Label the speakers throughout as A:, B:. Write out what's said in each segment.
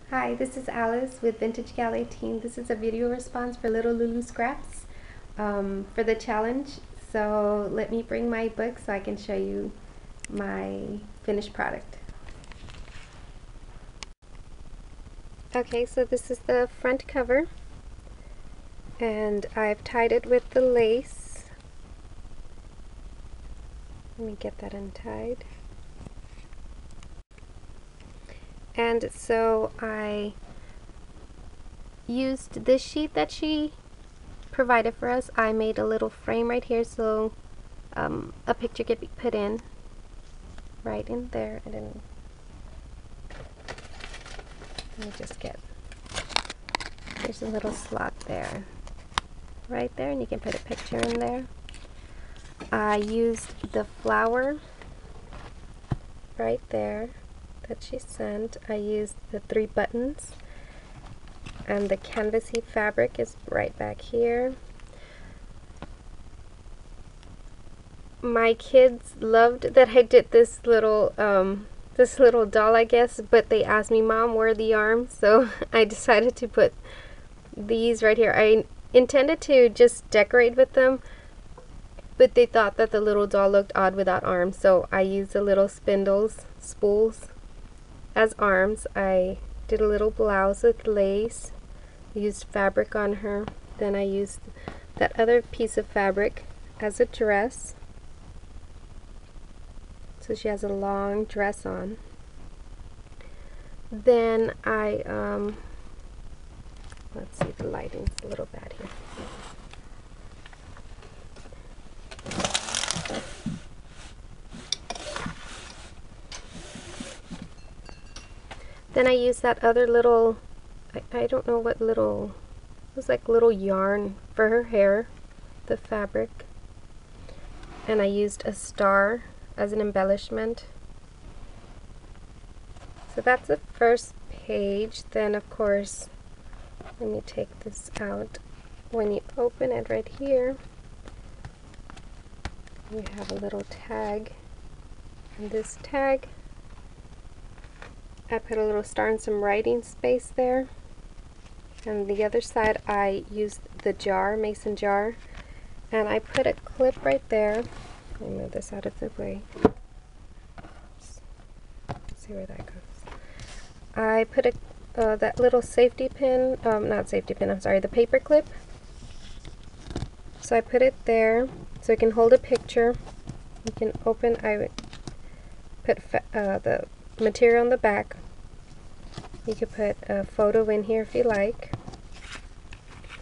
A: Hi, this is Alice with Vintage Gal 18. This is a video response for Little Lulu Scraps for the challenge. So let me bring my book so I can show you my finished product. Okay, so this is the front cover, and I've tied it with the lace. Let me get that untied. And so I used this sheet that she provided for us. I made a little frame right here so a picture could be put in right in there, and then let me just get, there's a little slot there, right there, and you can put a picture in there. I used the flower right there that she sent. I used the 3 buttons, and the canvasy fabric is right back here. My kids loved that I did this little doll, I guess, but they asked me, Mom, where are the arms? So I decided to put these right here. I intended to just decorate with them, but they thought that the little doll looked odd without arms, so I used the little spools as arms. I did a little blouse with lace, used fabric on her, then I used that other piece of fabric as a dress. So she has a long dress on. Then I, let's see, the lighting's a little bad here. Then I used that other little, I don't know what little, it was like little yarn for her hair, the fabric. And I used a star as an embellishment. So that's the first page. Then of course, let me take this out. When you open it right here, you have a little tag. And this tag, I put a little star and some writing space there. And the other side I used the jar, mason jar, and I put a clip right there. Let me move this out of the way. Let's see where that goes. I put that little safety pin, not safety pin, I'm sorry, the paper clip. So I put it there so it can hold a picture. You can open, I put the material on the back. You could put a photo in here if you like.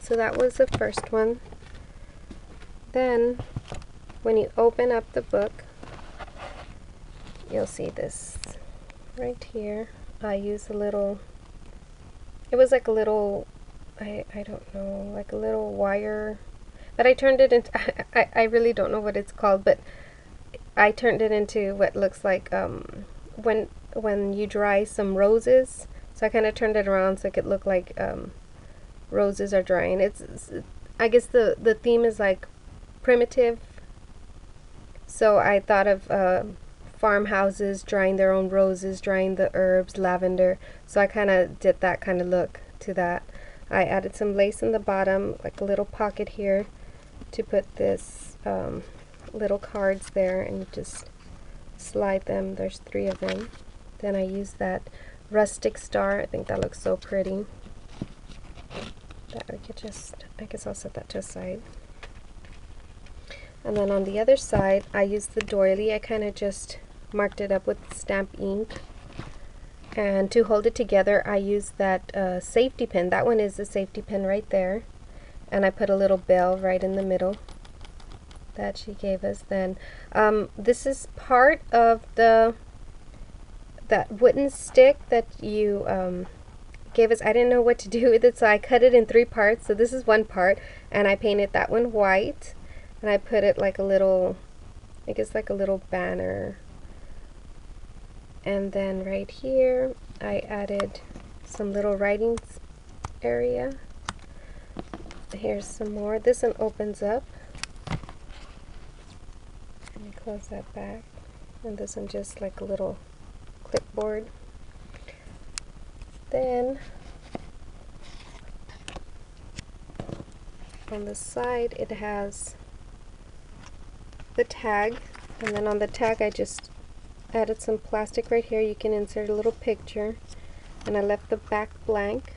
A: So that was the first one. Then when you open up the book, you'll see this right here. I use a little, it was like a little, I don't know, like a little wire, but I turned it into, I really don't know what it's called, but I turned it into what looks like when you dry some roses. So I kind of turned it around so it could look like roses are drying. I guess the theme is like primitive. So I thought of farmhouses drying their own roses, drying the herbs, lavender. So I kind of did that kind of look to that. I added some lace in the bottom, like a little pocket here to put this little cards there, and just slide them. There's 3 of them. Then I used that rustic star. I think that looks so pretty. That I could just, I guess I'll set that to the side. And then on the other side, I used the doily. I kind of just marked it up with stamp ink. And to hold it together, I used that safety pin. That one is the safety pin right there. And I put a little bell right in the middle that she gave us. Then this is part of that wooden stick that you gave us. I didn't know what to do with it, so I cut it in 3 parts. So this is one part, and I painted that one white. And I put it like a little, I guess like a little banner. And then right here, I added some little writing area. Here's some more. This one opens up. Let me close that back. And this one just like a little clipboard. then on the side it has the tag, and then on the tag I just added some plastic right here. You can insert a little picture, and I left the back blank.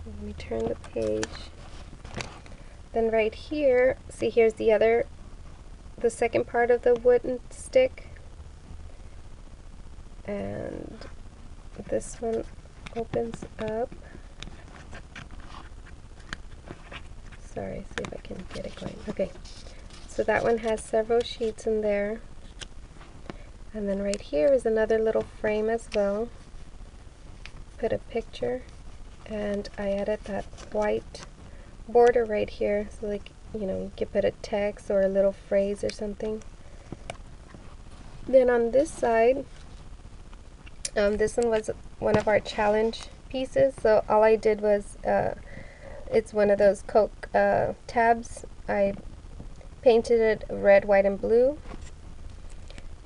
A: Let me turn the page. Then right here, see, here's the second part of the wooden stick, and this one opens up. Sorry, see if I can get it going. Okay, so that one has several sheets in there, and then right here is another little frame as well. Put a picture, and I added that white border right here, so like, you know, you could put a text or a little phrase or something. Then on this side, this one was one of our challenge pieces, so all I did was, it's one of those Coke tabs. I painted it red, white, and blue,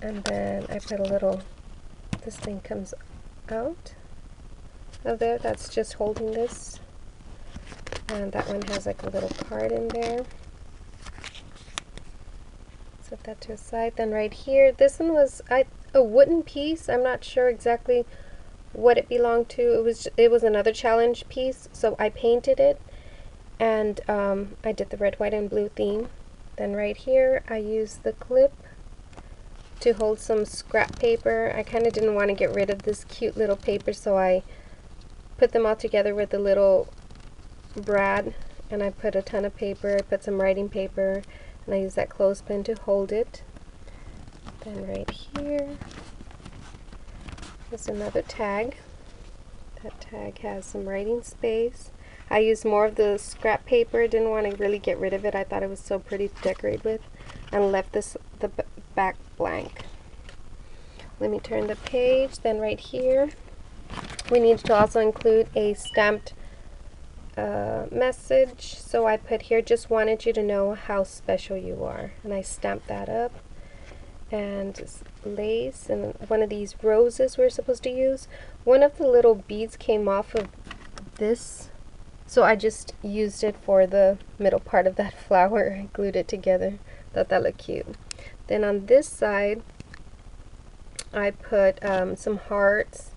A: and then I put a little, this thing comes out of there, that's just holding this, and that one has like a little card in there. Set that to the side. Then right here, this one was a wooden piece. I'm not sure exactly what it belonged to. It was another challenge piece, so I painted it, and I did the red, white, and blue theme. Then right here I used the clip to hold some scrap paper. I kind of didn't want to get rid of this cute little paper, so I put them all together with a little brad, and I put a ton of paper. I put some writing paper, and I used that clothespin to hold it. Then right here is another tag. That tag has some writing space. I used more of the scrap paper. Didn't want to really get rid of it. I thought it was so pretty to decorate with, and left the back blank. Let me turn the page. Then right here we need to also include a stamped message, so I put here, just wanted you to know how special you are, and I stamped that up. And lace, and one of these roses we're supposed to use. One of the little beads came off of this, so I just used it for the middle part of that flower. I glued it together. Thought that looked cute. Then on this side I put some hearts,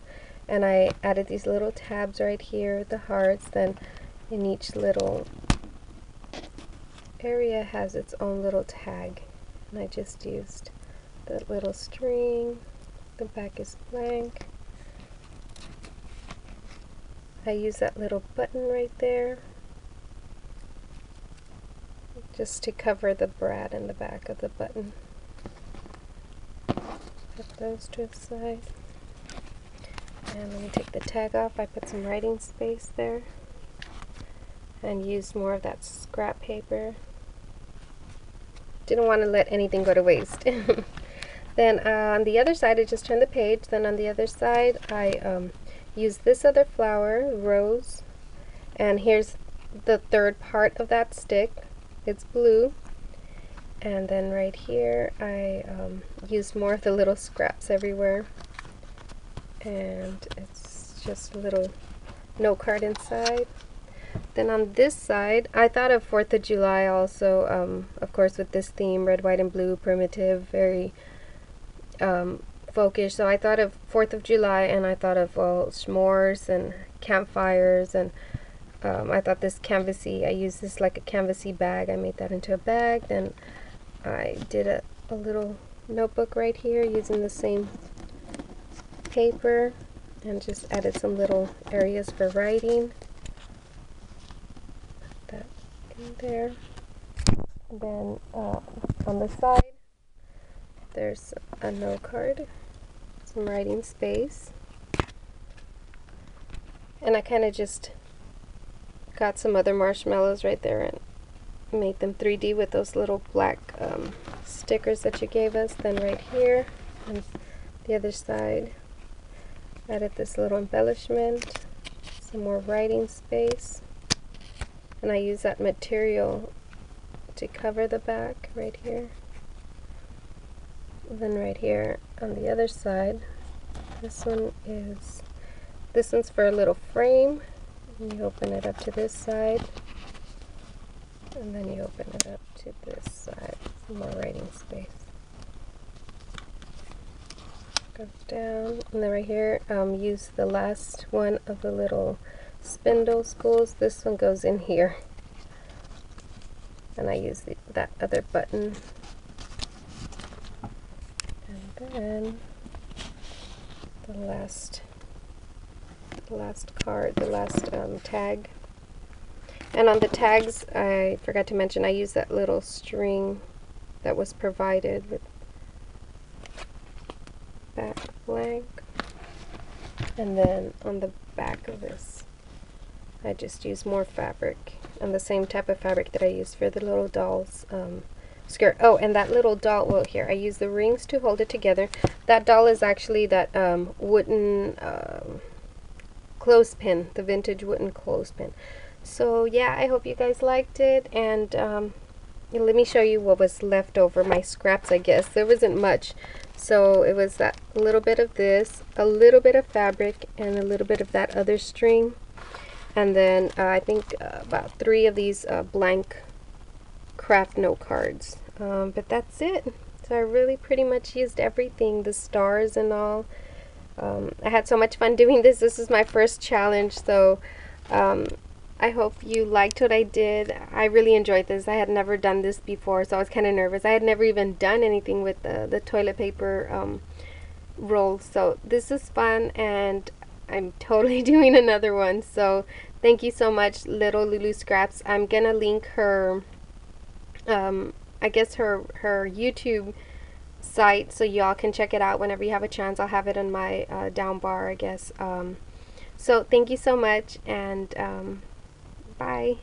A: and I added these little tabs right here, the hearts. Then in each little area has its own little tag, and I just used that little string. The back is blank. I use that little button right there just to cover the brad in the back of the button. Put those to the side. And let me take the tag off. I put some writing space there and used more of that scrap paper. Didn't want to let anything go to waste. Then on the other side, I just turned the page. Then on the other side, I used this other flower, rose, and here's the third part of that stick. It's blue. And then right here, I used more of the little scraps everywhere, and it's just a little note card inside. Then on this side, I thought of 4th of July also, of course, with this theme, red, white, and blue, primitive, very folkish. So I thought of 4th of July, and I thought of, well, s'mores and campfires, and I thought this canvasy, I used this like a canvasy bag. I made that into a bag. Then I did a little notebook right here using the same paper, and just added some little areas for writing. Put that in there. Then on the side, there's a note card, some writing space, and I kind of just got some other marshmallows right there and made them 3D with those little black stickers that you gave us. Then right here on the other side, added this little embellishment, some more writing space, and I use that material to cover the back right here. Then right here on the other side, This one's for a little frame. And you open it up to this side, and then you open it up to this side. Some more writing space. Goes down, and then right here, use the last one of the little spindle spools. This one goes in here, and I use that other button. And then the last card, the last tag. And on the tags, I forgot to mention, I use that little string that was provided with back blank. And then on the back of this, I just use more fabric, and the same type of fabric that I used for the little doll's skirt. Oh, and that little doll, well, here, I use the rings to hold it together. That doll is actually that wooden clothespin, the vintage wooden clothespin. So yeah, I hope you guys liked it, and let me show you what was left over, my scraps, I guess. There wasn't much. So it was that little bit of this, a little bit of fabric, and a little bit of that other string. And then I think about 3 of these blank craft note cards. But that's it. So I really pretty much used everything, the stars and all. I had so much fun doing this. This is my first challenge, so I hope you liked what I did. I really enjoyed this. I had never done this before, so I was kind of nervous. I had never even done anything with the toilet paper roll, so this is fun, and I'm totally doing another one. So thank you so much, Little Lulu Scraps. I'm gonna link her I guess her YouTube site, so y'all can check it out whenever you have a chance. I'll have it in my down bar, I guess. So thank you so much, and bye.